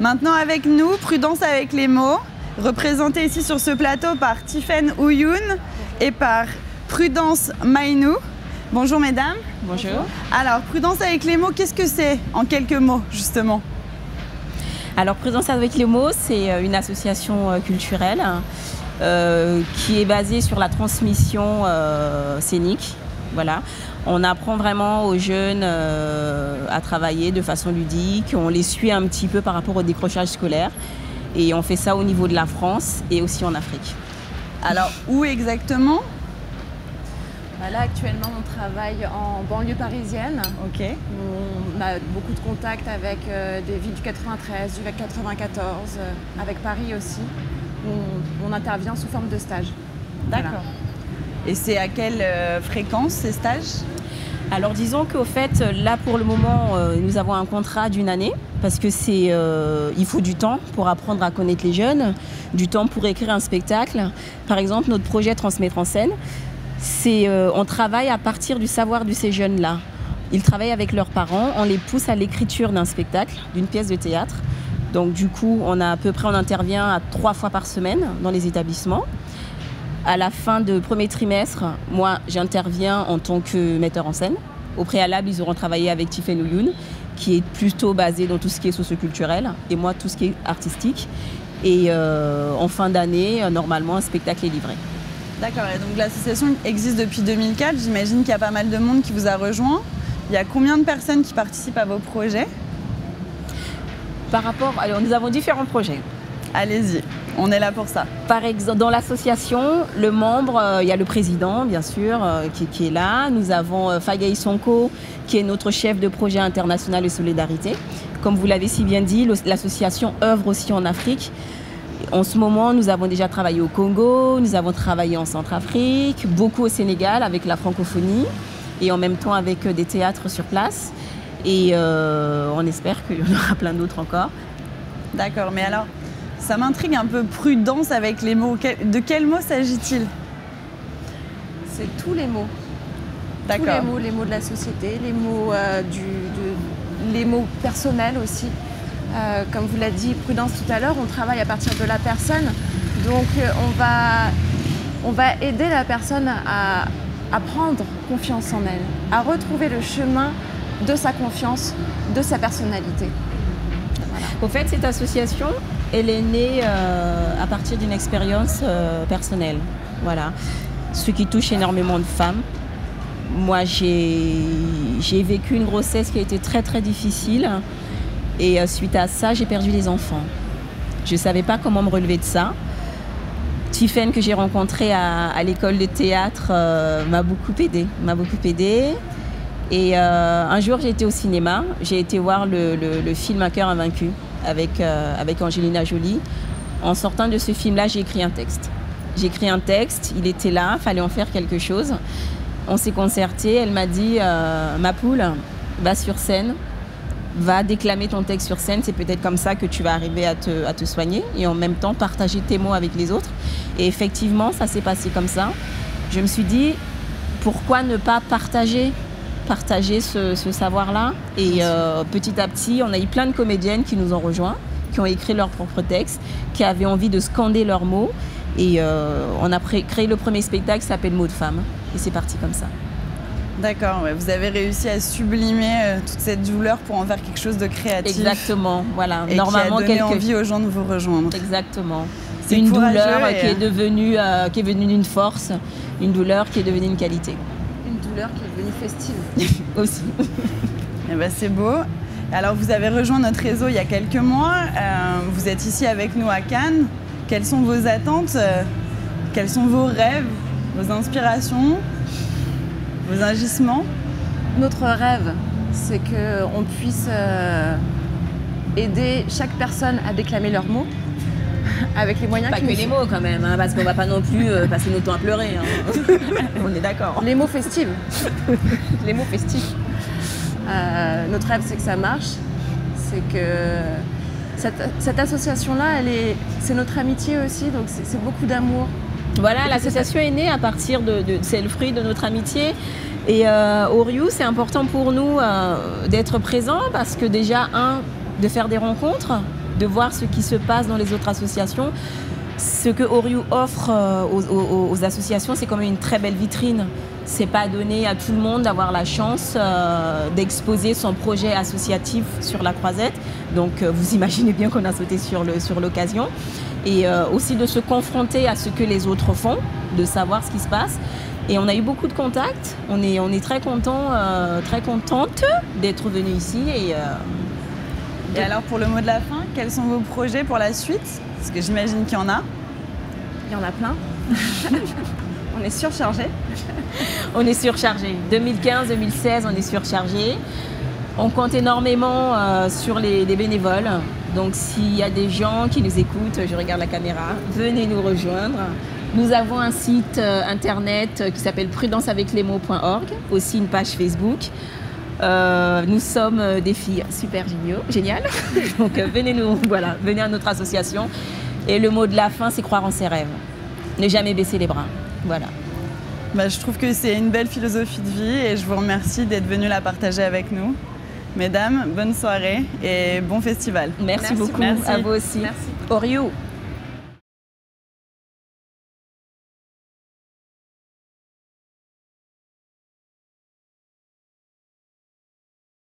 Maintenant avec nous, Prudence avec les mots, représentée ici sur ce plateau par Tiffaine Ouyoun et par Prudence Mainou. Bonjour mesdames. Bonjour. Alors, Prudence avec les mots, qu'est-ce que c'est en quelques mots justement? Alors, Prudence avec les mots, c'est une association culturelle qui est basée sur la transmission scénique. Voilà. On apprend vraiment aux jeunes à travailler de façon ludique. On les suit un petit peu par rapport au décrochage scolaire. Et on fait ça au niveau de la France et aussi en Afrique. Alors, où exactement? Là, actuellement, on travaille en banlieue parisienne. Ok. On a beaucoup de contacts avec des villes du 93, du 94, avec Paris aussi. On intervient sous forme de stage. D'accord. Voilà. Et c'est à quelle fréquence ces stages? Alors disons qu'au fait, là pour le moment, nous avons un contrat d'une année parce que il faut du temps pour apprendre à connaître les jeunes, du temps pour écrire un spectacle. Par exemple, notre projet Transmettre en scène, on travaille à partir du savoir de ces jeunes-là. Ils travaillent avec leurs parents, on les pousse à l'écriture d'un spectacle, d'une pièce de théâtre. Donc du coup, on intervient à 3 fois par semaine dans les établissements. À la fin du premier trimestre, moi, j'interviens en tant que metteur en scène. Au préalable, ils auront travaillé avec Tiffaine Ouyoun, qui est plutôt basée dans tout ce qui est socioculturel, et moi, tout ce qui est artistique. Et en fin d'année, normalement, un spectacle est livré. D'accord, et donc l'association existe depuis 2004. J'imagine qu'il y a pas mal de monde qui vous a rejoint. Il y a combien de personnes qui participent à vos projets? Alors, nous avons différents projets. Allez-y, on est là pour ça. Par exemple, dans l'association, le membre, il y a le président, bien sûr, qui est là. Nous avons Fagaï Sonko, qui est notre chef de projet international de solidarité. Comme vous l'avez si bien dit, l'association œuvre aussi en Afrique. En ce moment, nous avons déjà travaillé au Congo, nous avons travaillé en Centrafrique, beaucoup au Sénégal avec la francophonie et en même temps avec des théâtres sur place. Et on espère qu'il y en aura plein d'autres encore. D'accord, mais alors, ça m'intrigue un peu, Prudence avec les mots. De quels mots s'agit-il? C'est tous les mots. D'accord. Tous les mots de la société, les mots, les mots personnels aussi. Comme vous l'a dit Prudence tout à l'heure, on travaille à partir de la personne. Donc on va aider la personne à prendre confiance en elle, à retrouver le chemin de sa confiance, de sa personnalité. Voilà. Au fait, cette association, elle est née à partir d'une expérience personnelle. Voilà. Ce qui touche énormément de femmes. Moi, j'ai vécu une grossesse qui a été très très difficile. Et suite à ça, j'ai perdu les enfants. Je ne savais pas comment me relever de ça. Tiffaine, que j'ai rencontrée à l'école de théâtre, m'a beaucoup aidée. Et un jour, j'ai été au cinéma. J'ai été voir le film Un cœur invaincu avec Angelina Jolie. En sortant de ce film-là, j'ai écrit un texte. Il était là, il fallait en faire quelque chose. On s'est concerté. Elle m'a dit ma poule, va sur scène. Va déclamer ton texte sur scène, c'est peut-être comme ça que tu vas arriver à te soigner et en même temps partager tes mots avec les autres. Et effectivement, ça s'est passé comme ça. Je me suis dit, pourquoi ne pas partager ce savoir-là? Et petit à petit, on a eu plein de comédiennes qui nous ont rejoints, qui ont écrit leurs propres textes, qui avaient envie de scander leurs mots. Et on a créé le premier spectacle qui s'appelle Mots de femme. Et c'est parti comme ça. D'accord, ouais. Vous avez réussi à sublimer toute cette douleur pour en faire quelque chose de créatif. Exactement, voilà. Et normalement, qui a donné envie aux gens de vous rejoindre. Exactement. C'est une douleur qui est devenue une force, une douleur qui est devenue une qualité. Une douleur qui est devenue festive. Aussi. Et ben, c'est beau. Alors, vous avez rejoint notre réseau il y a quelques mois. Vous êtes ici avec nous à Cannes. Quelles sont vos attentes? Quels sont vos rêves, vos inspirations? Vos agissements? Notre rêve, c'est qu'on puisse aider chaque personne à déclamer leurs mots avec les moyens Pas que les mots quand même, hein, parce qu'on ne va pas non plus passer notre temps à pleurer. Hein. On est d'accord. Les mots festifs. Les mots festifs. Notre rêve, c'est que ça marche. C'est que cette association-là, c'est notre amitié aussi, donc c'est beaucoup d'amour. Voilà, l'association est née à partir c'est le fruit de notre amitié. Et au Riu, c'est important pour nous d'être présents parce que déjà, de faire des rencontres, de voir ce qui se passe dans les autres associations. Ce que Oriou offre aux associations, c'est quand même une très belle vitrine. C'est pas donné à tout le monde d'avoir la chance d'exposer son projet associatif sur la Croisette. Donc vous imaginez bien qu'on a sauté sur l'occasion. Et aussi de se confronter à ce que les autres font, de savoir ce qui se passe. Et on a eu beaucoup de contacts. On est très contents, très contente d'être venus ici. Et alors pour le mot de la fin, quels sont vos projets pour la suite? Parce que j'imagine qu'il y en a. Il y en a plein. On est surchargé. On est surchargé. 2015-2016, on est surchargé. On compte énormément sur les bénévoles. Donc s'il y a des gens qui nous écoutent, je regarde la caméra, venez nous rejoindre. Nous avons un site internet qui s'appelle prudenceaveclesmots.org, aussi une page Facebook. Nous sommes des filles super géniales. Donc venez à notre association. Et le mot de la fin, c'est croire en ses rêves. Ne jamais baisser les bras. Voilà. Je trouve que c'est une belle philosophie de vie et je vous remercie d'être venus la partager avec nous. Mesdames, bonne soirée et bon festival. Merci beaucoup. Merci. À vous aussi. Merci. Oriou.